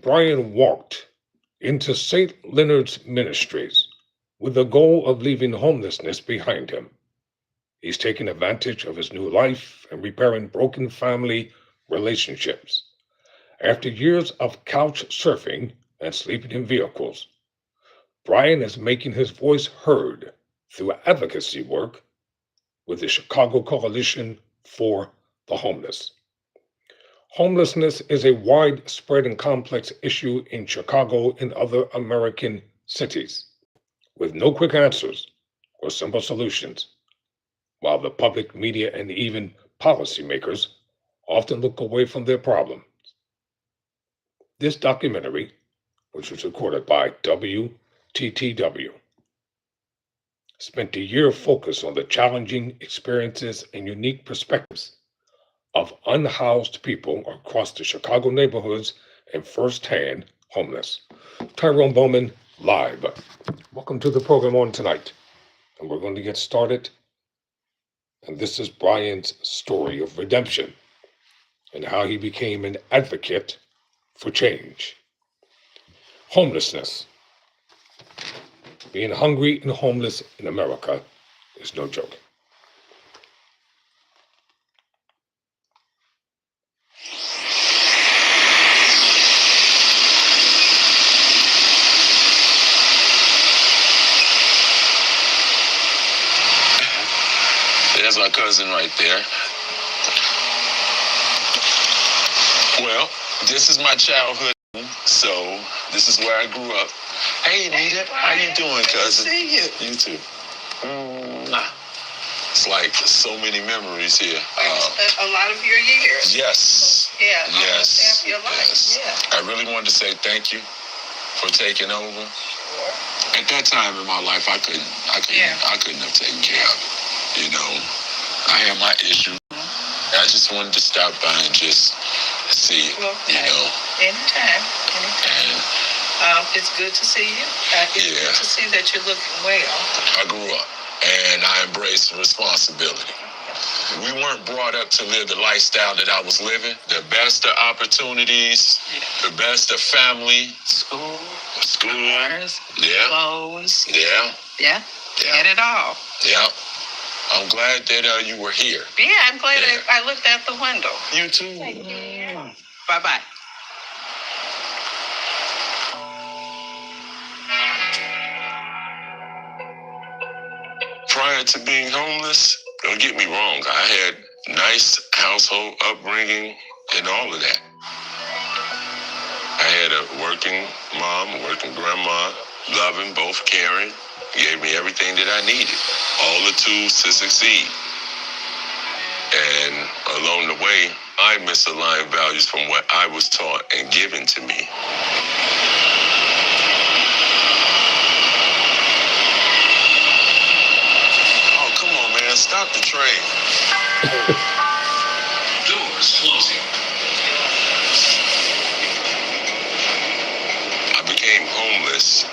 Brian walked into St. Leonard's Ministries with the goal of leaving homelessness behind him. He's taking advantage of his new life and repairing broken family relationships. After years of couch surfing and sleeping in vehicles, Brian is making his voice heard through advocacy work with the Chicago Coalition for the Homeless. Homelessness is a widespread and complex issue in Chicago and other American cities, with no quick answers or simple solutions, while the public media and even policymakers often look away from their problem. This documentary, which was recorded by WTTW, spent a year focused on the challenging experiences and unique perspectives of unhoused people across the Chicago neighborhoods and firsthand homeless. Tyrone Bowman, live. Welcome to the program on tonight. And we're going to get started. And this is Brian's story of redemption and how he became an advocate for change. Homelessness. Being hungry and homeless in America is no joke. There's my cousin right there. Well, this is my childhood, so this is where I grew up. Hey, Anita, how you doing, cousin? Good to see you. You too. It's like so many memories here. A lot of your years. Yes. Yeah. Yes. Half your life. Yes. Yeah. I really wanted to say thank you for taking over. Sure. At that time in my life, I couldn't have taken care of it. You know, I had my issue. I just wanted to stop by and just see it. Well, you know. Anytime. And it's good to see you. It's good to see that you're looking well. I grew up and I embraced responsibility. We weren't brought up to live the lifestyle that I was living. The best of opportunities, the best of family. School. Cars, clothes. Yeah. Had it all. Yeah. I'm glad that you were here. Yeah, I'm glad I looked out the window. You too. Thank you. Bye-bye. Prior to being homeless, don't get me wrong, I had nice household upbringing and all of that. I had a working mom, a working grandma, loving, both caring, gave me everything that I needed, all the tools to succeed. And along the way, I misaligned values from what I was taught and given to me. Stop the train. Doors closing. I became homeless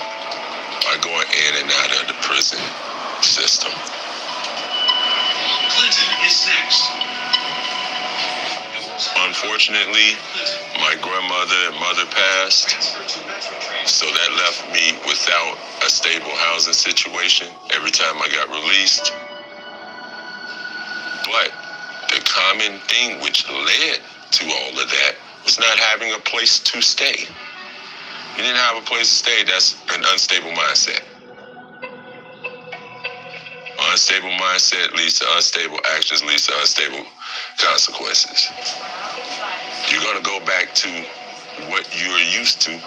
by going in and out of the prison system. Clinton is next. Unfortunately, my grandmother and mother passed, so that left me without a stable housing situation every time I got released. But the common thing which led to all of that was not having a place to stay. You didn't have a place to stay, that's an unstable mindset. Unstable mindset leads to unstable actions, leads to unstable consequences. You're going to go back to what you're used to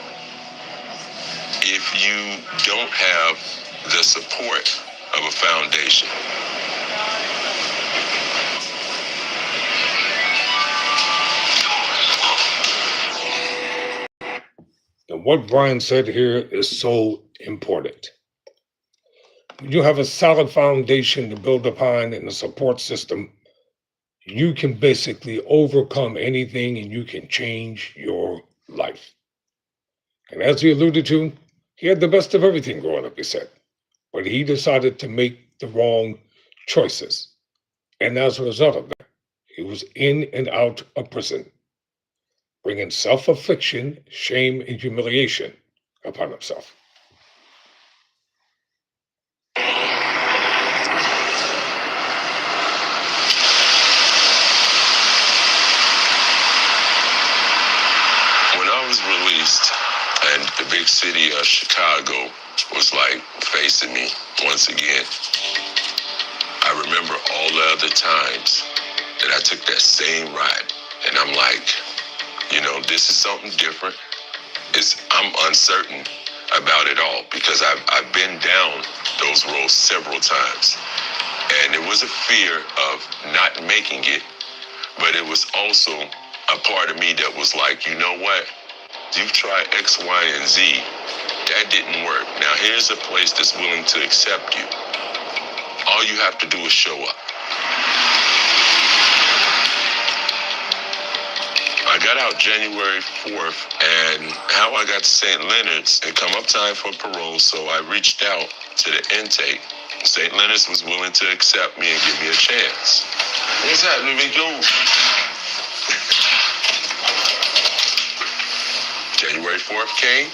if you don't have the support of a foundation. And what Brian said here is so important. When you have a solid foundation to build upon and a support system, you can basically overcome anything and you can change your life. And as he alluded to, he had the best of everything growing up, he said, but he decided to make the wrong choices. And as a result of that, he was in and out of prison. bringing self-affliction, shame, and humiliation upon himself. When I was released and the big city of Chicago was like facing me once again, I remember all the other times that I took that same ride. And I'm like, this is something different. I'm uncertain about it all because I've been down those roads several times. And it was a fear of not making it, but it was also a part of me that was like, you know what? You've tried X, Y, and Z. That didn't work. Now here's a place that's willing to accept you. All you have to do is show up. I got out January 4th, and how I got to St. Leonard's, it come up time for parole, so I reached out to the intake. St. Leonard's was willing to accept me and give me a chance. What's happening, big dude? January 4th came,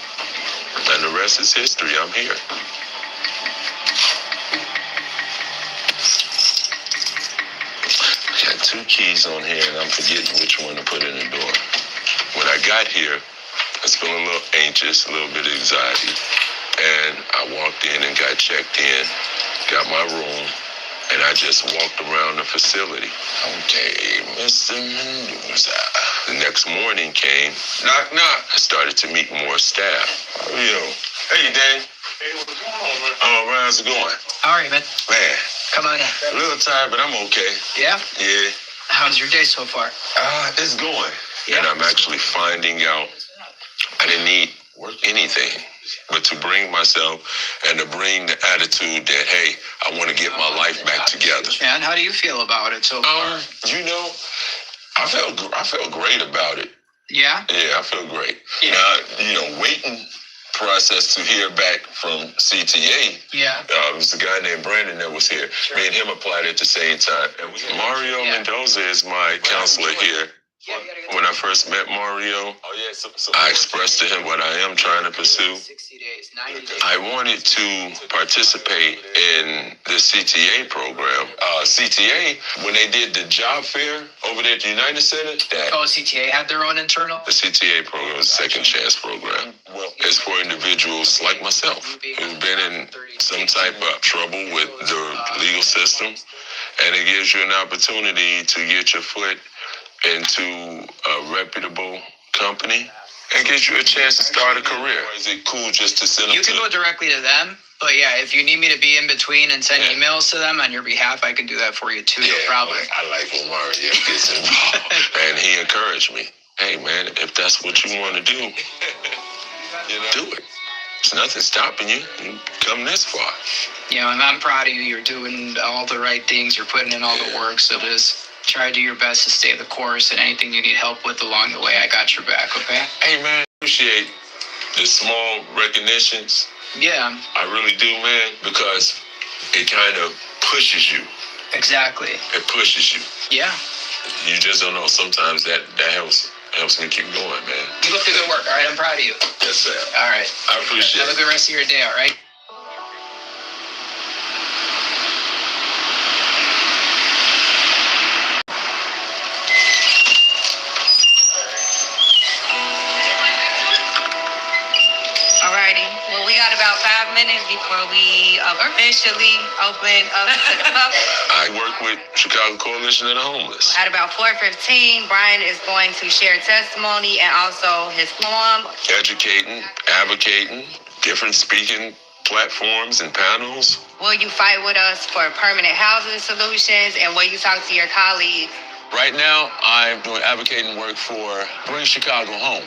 and the rest is history. I'm here. I got 2 keys on here, and I'm forgetting which one to put in the door. When I got here, I was feeling a little anxious, a little bit of anxiety, and I walked in and got checked in, got my room, and I just walked around the facility. Okay, Mr. Mendoza. The next morning came, knock, knock. I started to meet more staff. Hey, Dan. Hey, what's going on, man? Oh, how's it going? How are you, man? Man. Come on in. A little tired, but I'm okay. Yeah? Yeah. How's your day so far? It's going. Yeah. And I'm actually finding out I didn't need anything but to bring myself and to bring the attitude that, hey, I want to get my life back together. And how do you feel about it so far? I felt great about it. Yeah? Yeah, I feel great. Yeah. Now, waiting process to hear back from CTA. Yeah. It was a guy named Brandon that was here. Sure. Me and him applied at the same time. And Mario Mendoza is my counselor here. When I first met Mario, I expressed to him what I am trying to pursue. 60 days, 90 days. I wanted to participate in the CTA program. CTA, when they did the job fair over there at the United Center, CTA had their own internal? The CTA program is a second chance program. It's for individuals like myself who've been in some type of trouble with the legal system, and it gives you an opportunity to get your foot into a reputable company and gives you a chance to start a career. Is it cool just to send them? You can go directly to them, but yeah, if you need me to be in between and send emails to them on your behalf, I can do that for you too. No problem. I like when Mario gets involved, and he encouraged me. Hey man, if that's what you want to do, do it. There's nothing stopping you. You come this far. And I'm proud of you. You're doing all the right things. You're putting in all the work. So just try to do your best to stay the course, and anything you need help with along the way, I got your back, okay? Hey, man, appreciate the small recognitions. Yeah. I really do, man, because it kind of pushes you. Exactly. It pushes you. Yeah. You just don't know. Sometimes that helps me keep going, man. Keep up the good work, all right? I'm proud of you. Yes, sir. All right. I appreciate it. Have a good rest of your day, all right? Well, we got about 5 minutes before we officially open up to the public. I work with Chicago Coalition of the Homeless. At about 4:15, Brian is going to share testimony and also his poem. Educating, advocating, different speaking platforms and panels. Will you fight with us for permanent housing solutions, and will you talk to your colleagues? Right now, I'm doing advocating work for Bring Chicago Home.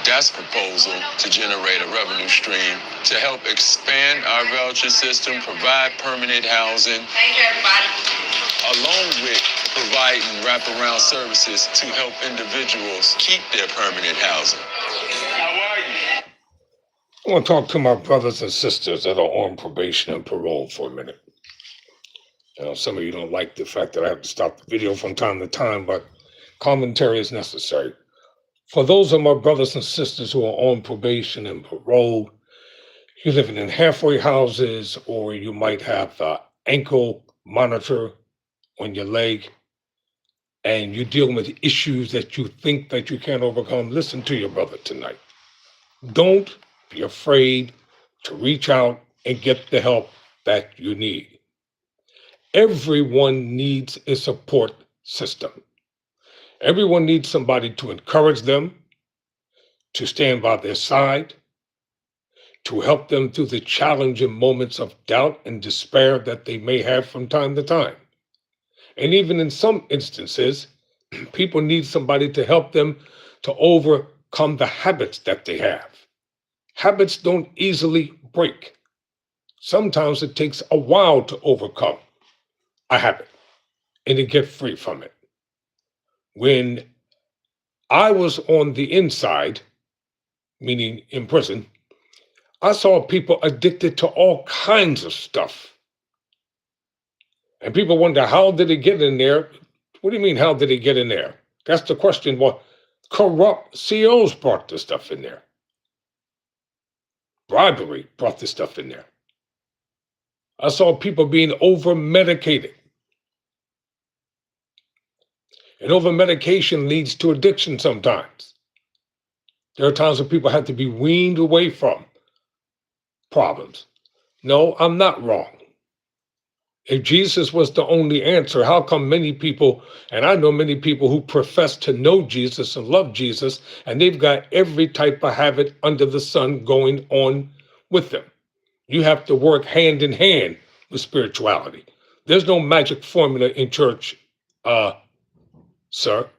That's a proposal to generate a revenue stream to help expand our voucher system, provide permanent housing, Thank you, everybody. along with providing wraparound services to help individuals keep their permanent housing. How are you? I want to talk to my brothers and sisters that are on probation and parole for a minute. Some of you don't like the fact that I have to stop the video from time to time, but commentary is necessary. For those of my brothers and sisters who are on probation and parole, you're living in halfway houses, or you might have the ankle monitor on your leg, and you're dealing with issues that you think that you can't overcome. Listen to your brother tonight. Don't be afraid to reach out and get the help that you need. Everyone needs a support system. Everyone needs somebody to encourage them, to stand by their side, to help them through the challenging moments of doubt and despair that they may have from time to time. And even in some instances, people need somebody to help them to overcome the habits that they have. Habits don't easily break. Sometimes it takes a while to overcome a habit and to get free from it. When I was on the inside, meaning in prison, I saw people addicted to all kinds of stuff. And people wonder, how did it get in there? What do you mean, how did it get in there? That's the question. Well, corrupt CEOs brought this stuff in there. Bribery brought this stuff in there. I saw people being over-medicated. And over-medication leads to addiction sometimes. There are times when people have to be weaned away from problems. No, I'm not wrong. If Jesus was the only answer, how come many people, and I know many people who profess to know Jesus and love Jesus, and they've got every type of habit under the sun going on with them? You have to work hand in hand with spirituality. There's no magic formula in church, sir.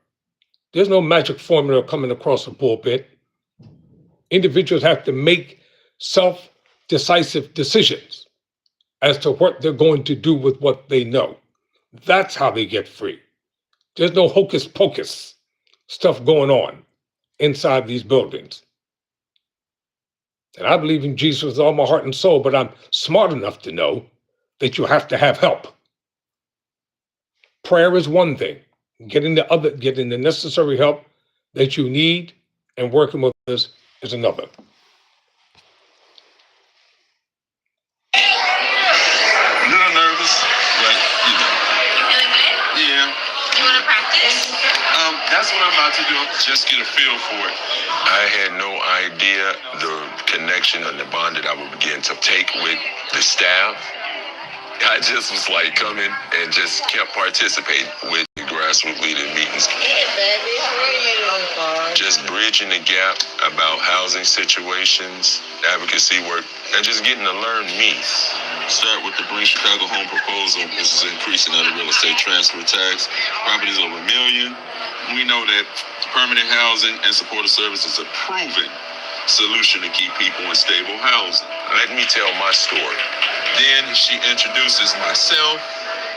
There's no magic formula coming across the pulpit. Individuals have to make self-decisive decisions as to what they're going to do with what they know. That's how they get free. There's no hocus pocus stuff going on inside these buildings. And I believe in Jesus with all my heart and soul, but I'm smart enough to know that you have to have help. Prayer is one thing. Getting the necessary help that you need and working with others is another. A little nervous, but you know. You feeling good? Yeah. You want to practice? That's what I'm about to do. Just get a feel for it. I had no idea the connection and the bond that I would begin to take with the staff. I just was like coming and just kept participating with the grassroots leader meetings. Hey, baby, how are you? I'm fine. Just bridging the gap about housing situations, advocacy work, and just getting to learn me. Start with the Bring Chicago Home proposal. This is increasing of the real estate transfer tax. Properties over $1 million. We know that permanent housing and supportive services is a proven solution to keep people in stable housing. Let me tell my story. Then she introduces myself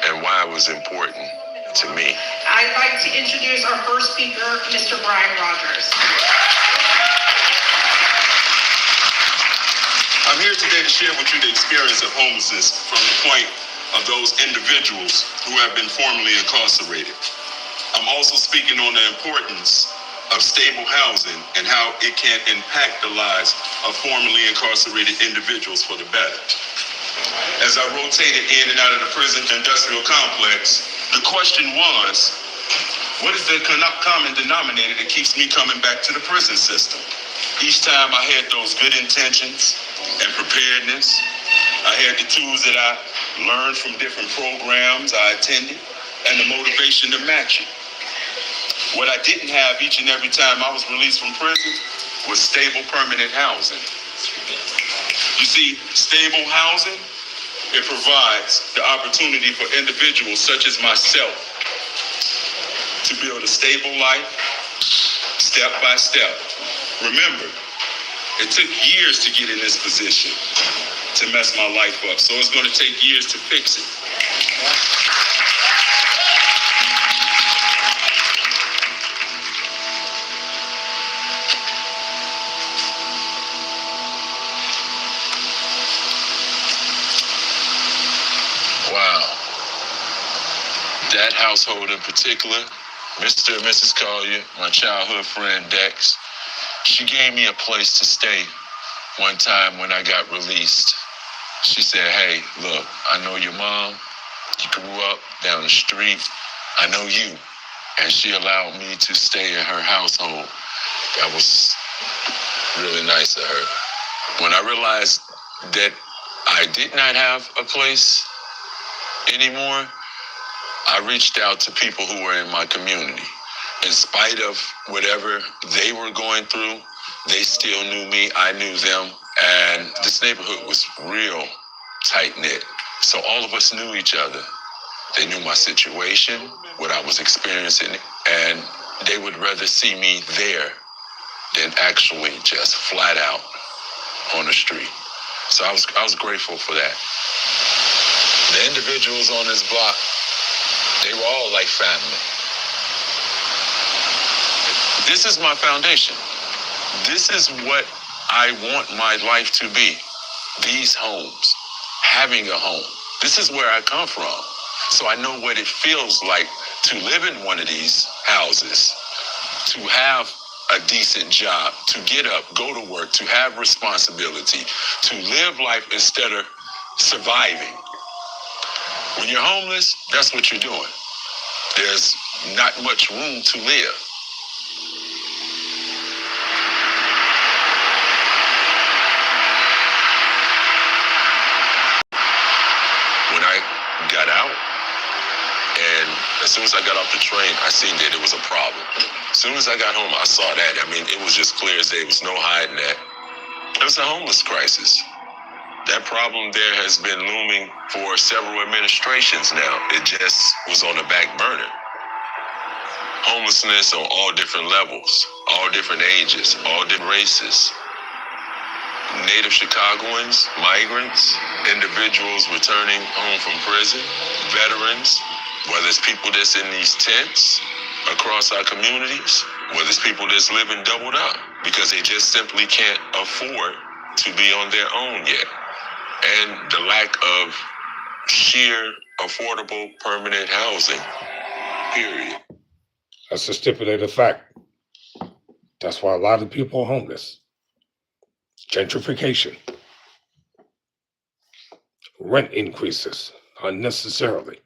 and why it was important to me. I'd like to introduce our first speaker, Mr. Brian Rogers. I'm here today to share with you the experience of homelessness from the point of those individuals who have been formerly incarcerated. I'm also speaking on the importance of stable housing and how it can impact the lives of formerly incarcerated individuals for the better. As I rotated in and out of the prison industrial complex, the question was, what is the common denominator that keeps me coming back to the prison system? Each time I had those good intentions and preparedness. I had the tools that I learned from different programs I attended and the motivation to match it. What I didn't have each and every time I was released from prison was stable permanent housing. You see, stable housing, it provides the opportunity for individuals such as myself to build a stable life, step by step. Remember, it took years to get in this position to mess my life up, so it's going to take years to fix it. Wow. That household in particular Mr. and Mrs. Collier, my childhood friend Dex, she gave me a place to stay one time when I got released. She said, hey, look, I know your mom. You grew up down the street. I know you. And she allowed me to stay in her household. That was really nice of her. When I realized that I did not have a place anymore, I reached out to people who were in my community. In spite of whatever they were going through, they still knew me, I knew them, and this neighborhood was real tight-knit. So all of us knew each other. They knew my situation, what I was experiencing, and they would rather see me there than actually just flat out on the street. So I was grateful for that. The individuals on this block, they were all like family. This is my foundation. This is what I want my life to be. These homes, having a home. This is where I come from. So I know what it feels like to live in one of these houses, to have a decent job, to get up, go to work, to have responsibility, to live life instead of surviving. When you're homeless, that's what you're doing. There's not much room to live. When I got out, and as soon as I got off the train, I seen that it was a problem. As soon as I got home, I saw that. I mean, it was just clear as day. There was no hiding that. It was a homeless crisis. That problem there has been looming for several administrations now. It just was on the back burner. Homelessness on all different levels, all different ages, all different races. Native Chicagoans, migrants, individuals returning home from prison, veterans, whether it's people that's in these tents across our communities, whether it's people that's living doubled up because they just simply can't afford to be on their own yet. And the lack of sheer affordable permanent housing, period. That's a stipulated fact. That's why a lot of people are homeless. Gentrification. Rent increases unnecessarily.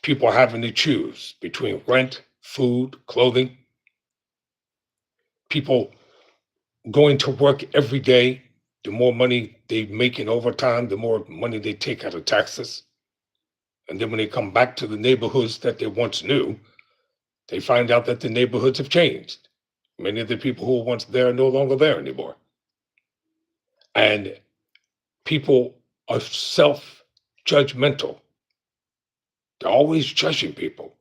People having to choose between rent, food, clothing. People going to work every day. The more money they make in overtime, the more money they take out of taxes. And then when they come back to the neighborhoods that they once knew, they find out that the neighborhoods have changed. Many of the people who were once there are no longer there anymore. And people are self-judgmental. They're always judging people.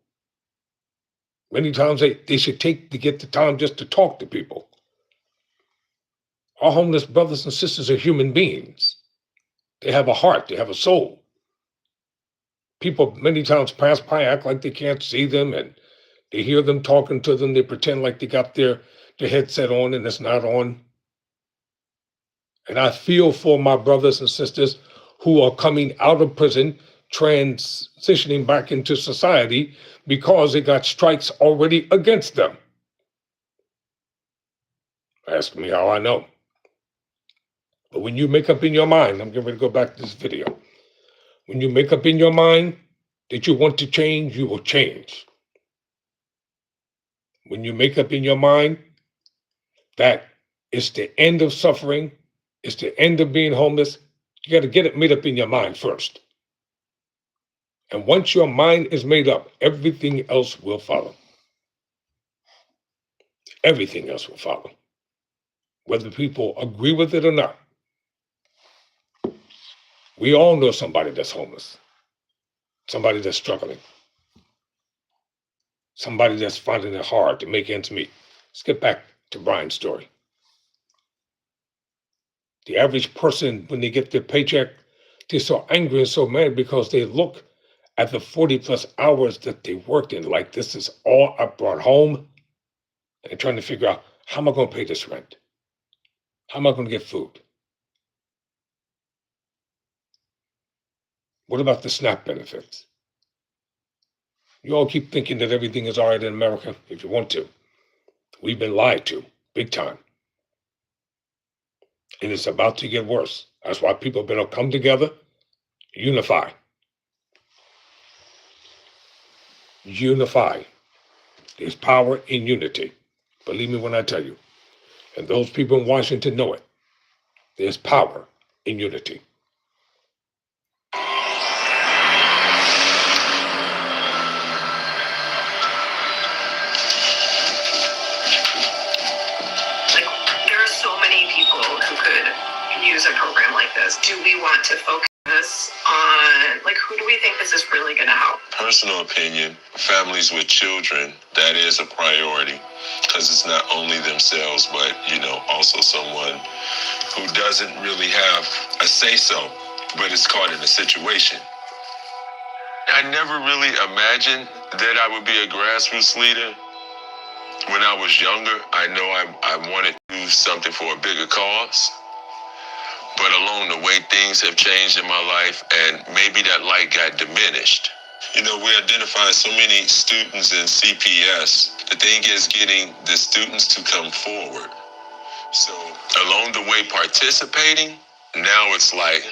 Many times they should take to get the time just to talk to people. Our homeless brothers and sisters are human beings. They have a heart, they have a soul. People many times pass by, act like they can't see them, and they hear them talking to them. They pretend like they got their headset on and it's not on. And I feel for my brothers and sisters who are coming out of prison, transitioning back into society because they got strikes already against them. Ask me how I know. But when you make up in your mind, I'm getting ready to go back to this video. When you make up in your mind that you want to change, you will change. When you make up in your mind that it's the end of suffering, it's the end of being homeless, you got to get it made up in your mind first. And once your mind is made up, everything else will follow. Everything else will follow. Whether people agree with it or not. We all know somebody that's homeless. Somebody that's struggling. Somebody that's finding it hard to make ends meet. Let's get back to Brian's story. The average person, when they get their paycheck, they're so angry and so mad because they look at the 40 plus hours that they worked in, like this is all I brought home, and trying to figure out, how am I going to pay this rent? How am I going to get food? What about the SNAP benefits? You all keep thinking that everything is all right in America if you want to. We've been lied to, big time. And it's about to get worse. That's why people better come together, unify. Unify. There's power in unity. Believe me when I tell you. And those people in Washington know it. There's power in unity. There are so many people who could use a program like this. Do we want to focus on, who do we think this is really going to help? Personal opinion, families with children, that is a priority, because it's not only themselves, but, also someone who doesn't really have a say-so, but is caught in a situation. I never really imagined that I would be a grassroots leader. When I was younger, I know I wanted to do something for a bigger cause. But along the way, things have changed in my life, and maybe that light got diminished. We identify so many students in CPS. The thing is getting the students to come forward. So along the way, participating, now it's like,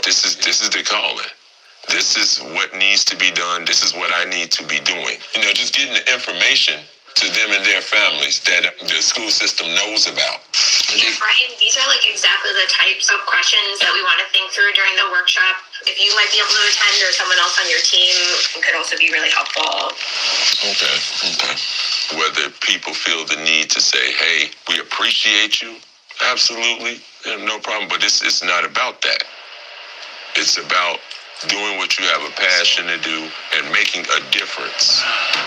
this is the calling. This is what needs to be done. This is what I need to be doing. Just getting the information to them and their families that the school system knows about. Yeah, Brian, these are exactly the types of questions that we want to think through during the workshop. If you might be able to attend, or someone else on your team could also be really helpful. Okay. Whether people feel the need to say, hey, we appreciate you, absolutely, no problem. But it's not about that. It's about doing what you have a passion to do and making a difference.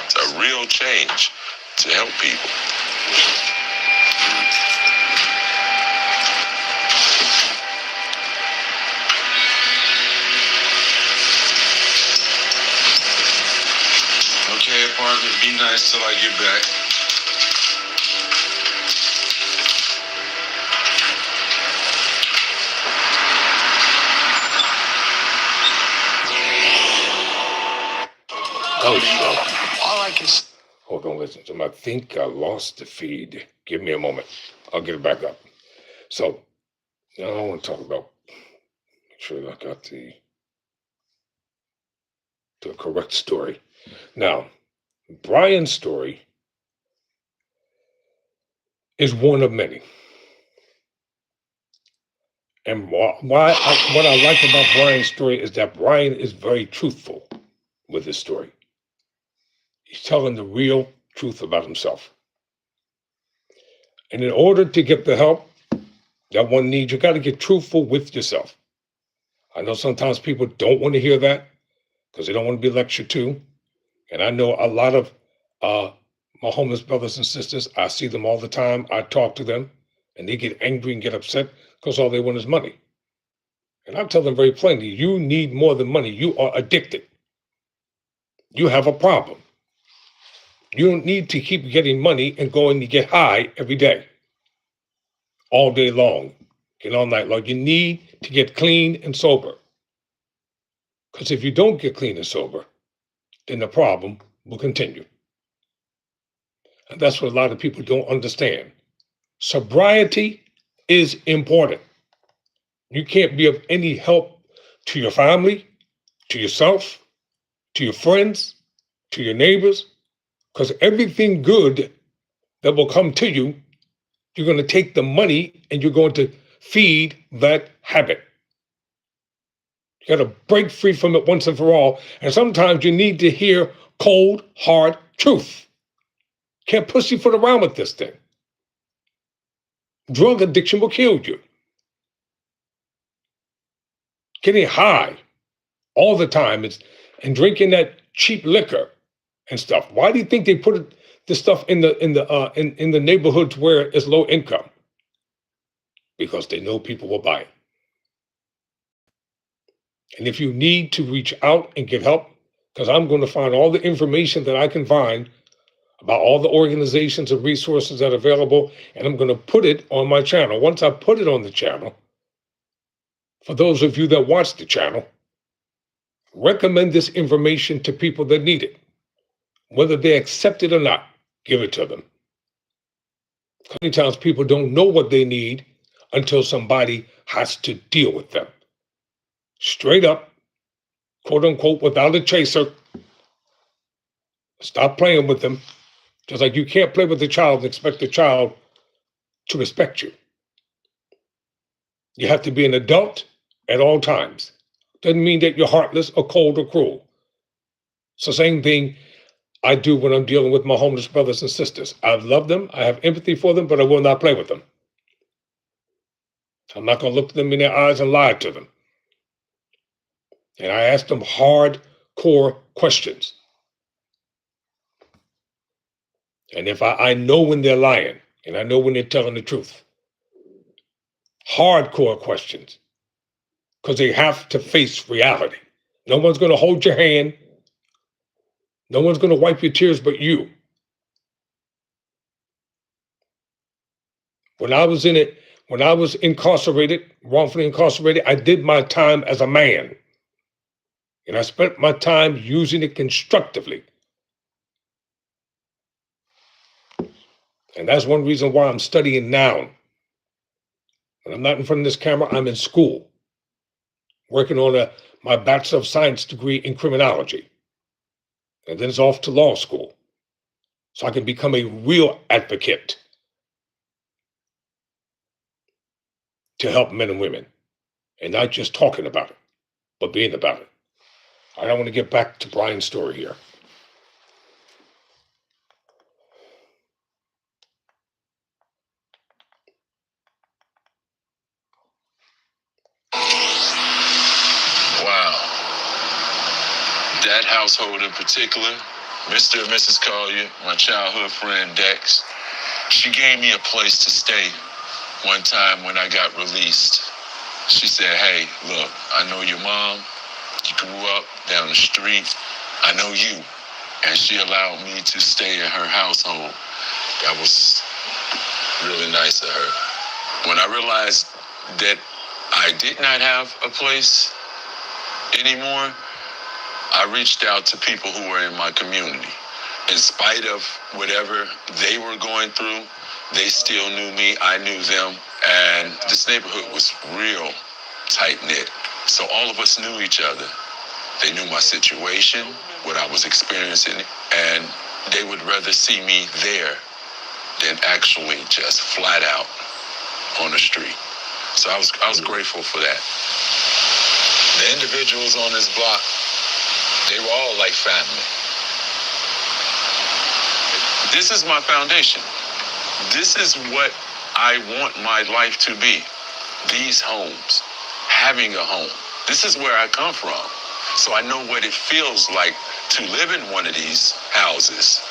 It's a real change to help people. Okay, partner, be nice till I get back. Oh, shit. All I can... Hold on, listen to me. I think I lost the feed. Give me a moment. I'll get it back up. So, now I want to talk about, make sure that I got the correct story. Now, Brian's story is one of many. And what I like about Brian's story is that Brian is very truthful with his story. He's telling the real truth about himself. And in order to get the help that one needs, you got to get truthful with yourself. I know sometimes people don't want to hear that because they don't want to be lectured to. And I know a lot of my homeless brothers and sisters, I see them all the time. I talk to them and they get angry and get upset because all they want is money. And I tell them very plainly, you need more than money. You are addicted. You have a problem. You don't need to keep getting money and going to get high every day, all day long, and all night long. You need to get clean and sober. Because if you don't get clean and sober, then the problem will continue. And that's what a lot of people don't understand. Sobriety is important. You can't be of any help to your family, to yourself, to your friends, to your neighbors, because everything good that will come to you, you're going to take the money and you're going to feed that habit. You got to break free from it once and for all. And sometimes you need to hear cold, hard truth. Can't pussyfoot around with this thing. Drug addiction will kill you. Getting high all the time and drinking that cheap liquor and stuff. Why do you think they put this stuff in the neighborhoods where it's low income? Because they know people will buy it. And if you need to reach out and get help, because I'm going to find all the information that I can find about all the organizations and resources that are available, and I'm going to put it on my channel. Once I put it on the channel, for those of you that watch the channel, Recommend this information to people that need it. Whether they accept it or not, give it to them. Many times people don't know what they need until somebody has to deal with them. Straight up, quote unquote, without a chaser. Stop playing with them. Just like you can't play with a child and expect the child to respect you. You have to be an adult at all times. Doesn't mean that you're heartless or cold or cruel. It's the same thing I do when I'm dealing with my homeless brothers and sisters. I love them, I have empathy for them, but I will not play with them. I'm not going to look them in their eyes and lie to them. And I ask them hardcore questions. And if I know when they're lying, and I know when they're telling the truth. Hardcore questions. Because they have to face reality. No one's going to hold your hand. No one's going to wipe your tears but you. When I was incarcerated, wrongfully incarcerated, I did my time as a man. And I spent my time using it constructively. And that's one reason why I'm studying now. When I'm not in front of this camera, I'm in school, working on my Bachelor of Science degree in criminology. And then it's off to law school. So I can become a real advocate to help men and women. And not just talking about it, but being about it. I want to get back to Brian's story here. Wow. That household in particular, Mr. and Mrs. Collier, my childhood friend Dex, she gave me a place to stay one time when I got released. She said, hey, look, I know your mom. You grew up down the street. I know you. And she allowed me to stay in her household. That was really nice of her. When I realized that I did not have a place anymore, I reached out to people who were in my community. In spite of whatever they were going through, they still knew me, I knew them, and this neighborhood was real tight-knit. So all of us knew each other. They knew my situation, what I was experiencing, and they would rather see me there than actually just flat out on the street. So I was grateful for that. The individuals on this block, they were all like family. This is my foundation. This is what I want my life to be. These homes, having a home. This is where I come from. So I know what it feels like to live in one of these houses,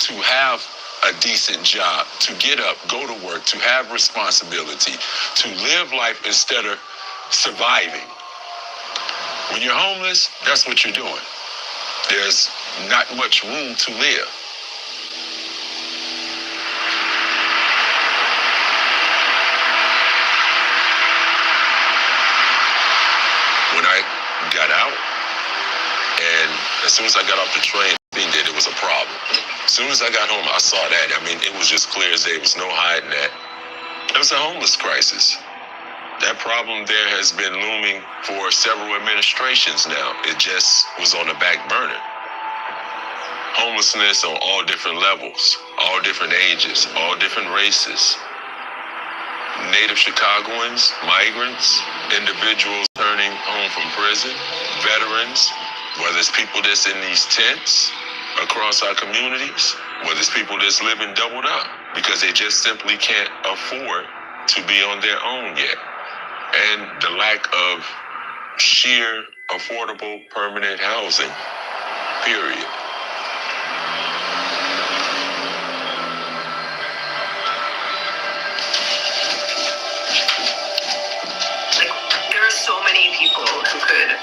to have a decent job, to get up, go to work, to have responsibility, to live life instead of surviving. When you're homeless, that's what you're doing. There's not much room to live. When I got out, and as soon as I got off the train, I seen that it was a problem. As soon as I got home, I saw that. I mean, it was just clear as day. There was no hiding that. It was a homeless crisis. That problem there has been looming for several administrations now. It just was on the back burner. Homelessness on all different levels, all different ages, all different races. Native Chicagoans, migrants, individuals turning home from prison, veterans, whether it's people that's in these tents across our communities, whether it's people that's living doubled up because they just simply can't afford to be on their own yet. And the lack of sheer affordable permanent housing, period. There are so many people who could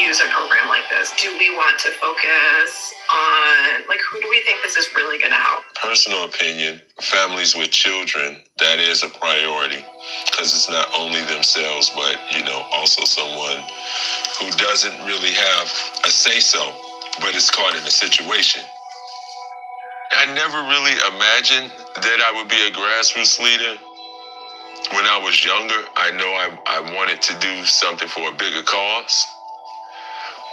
use a program like this. Do we want to focus on, like, who do we think this is really going to help? Personal opinion, families with children, that is a priority, because it's not only themselves, but, also someone who doesn't really have a say-so, but is caught in a situation. I never really imagined that I would be a grassroots leader. When I was younger, I know I wanted to do something for a bigger cause.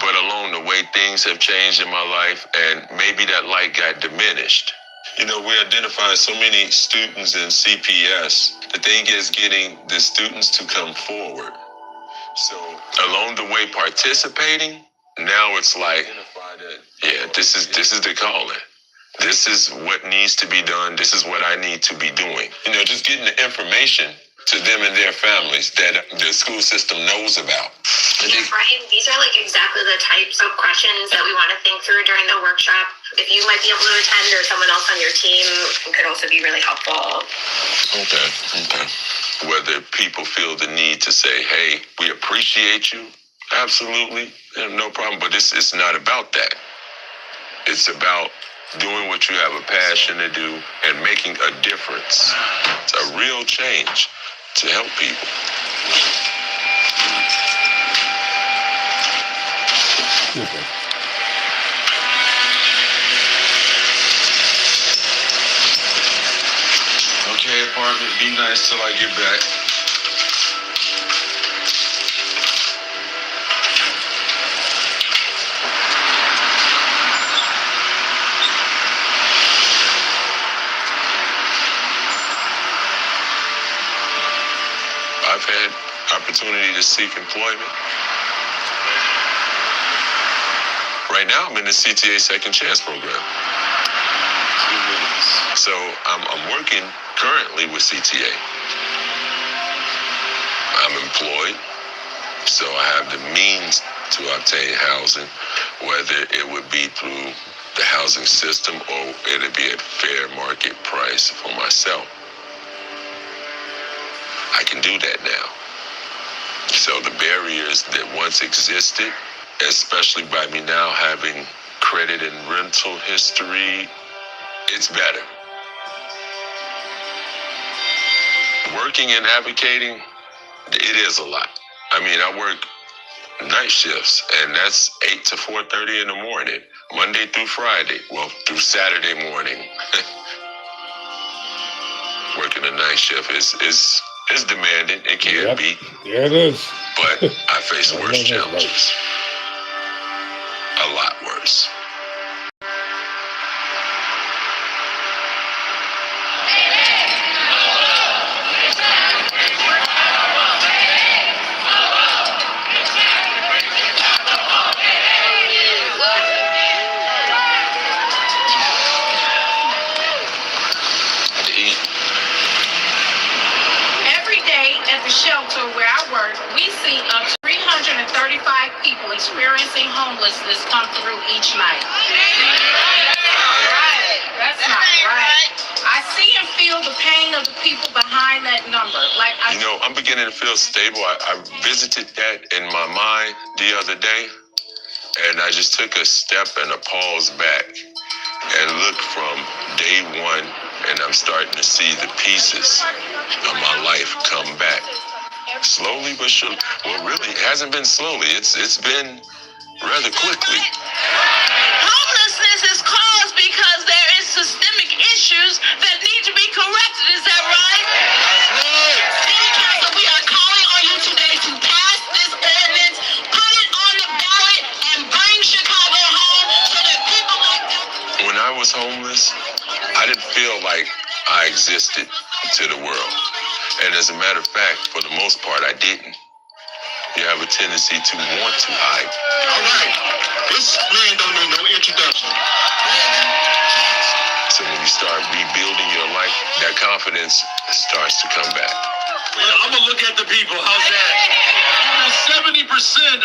But along the way, things have changed in my life, and maybe that light got diminished. We identify so many students in CPS. The thing is getting the students to come forward. So along the way, participating, now it's like, this is the calling. This is what needs to be done. This is what I need to be doing. Just getting the information to them and their families that the school system knows about. Yeah, Brian, these are exactly the types of questions that we want to think through during the workshop. If you might be able to attend, or someone else on your team could also be really helpful. Okay. Whether people feel the need to say, hey, we appreciate you, absolutely, no problem. But it's not about that. It's about doing what you have a passion to do and making a difference. It's a real change to help people. Okay, apartment, be nice till I get back. I've had opportunity to seek employment. Right now, I'm in the CTA Second Chance program. So I'm working currently with CTA. I'm employed, so I have the means to obtain housing, whether it would be through the housing system or it'd be at fair market price for myself. I can do that now. So the barriers that once existed, especially by me now having credit and rental history, it's better. Working and advocating, it is a lot. I work night shifts, and that's 8 to 4:30 in the morning, Monday through Friday, through Saturday morning. Working a night shift is demanding. It can be. Yeah, it is. But I face worse challenges. A lot worse. Shelter where I work, we see up to 335 people experiencing homelessness come through each night. That's not right. I see and feel the pain of the people behind that number. I'm beginning to feel stable. I visited that in my mind the other day, and I just took a step and a pause back and looked from day one, and I'm starting to see the pieces of my life come back. Slowly but surely. Well, really, it hasn't been slowly. It's been rather quickly. Homelessness is caused because there is systemic issues that need to be corrected. Is that right? City Council, we are calling on you today to pass this ordinance, put it on the ballot, and bring Chicago home so that people like that. When I was homeless, I didn't feel like I existed to the world. And as a matter of fact, for the most part, I didn't. You have a tendency to want to hide. All right. This man don't need no introduction. So when you start rebuilding your life, that confidence starts to come back. Well, I'm going to look at the people. How's that? 70%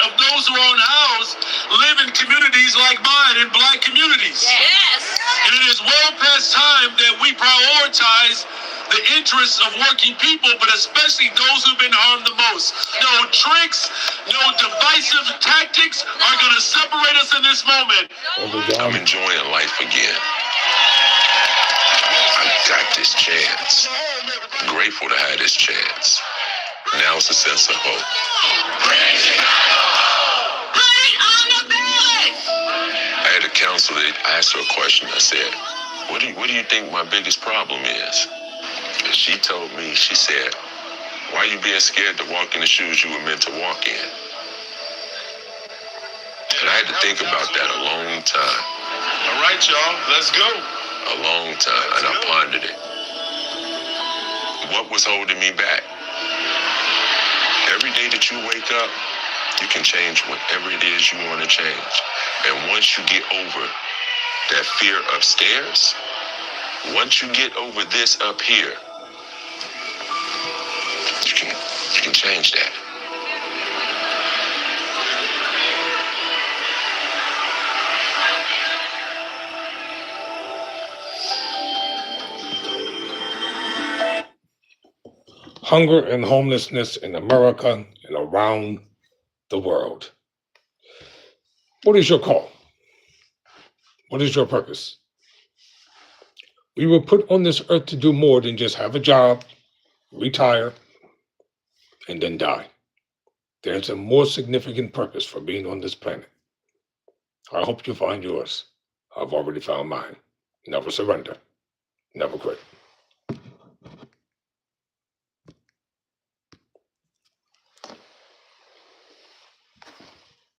of those who are unhoused live in communities like mine, in black communities. Yes. And it is well past time that we prioritize the interests of working people, but especially those who've been harmed the most. No tricks, no divisive tactics are going to separate us in this moment. I'm enjoying life again. I got this chance. I'm grateful to have this chance. Now it's a sense of hope. I had a counselor, I asked her a question. I said, what do you think my biggest problem is? And she told me, she said, why are you being scared to walk in the shoes you were meant to walk in? And I had to think about that a long time. All right, y'all, let's go. A long time, and I pondered it. What was holding me back? Every day that you wake up, you can change whatever it is you want to change. And once you get over that fear upstairs, once you get over this up here, you can change that. Hunger and homelessness in America and around the world. What is your call? What is your purpose? We were put on this earth to do more than just have a job, retire, and then die. There's a more significant purpose for being on this planet. I hope you find yours. I've already found mine. Never surrender. Never quit.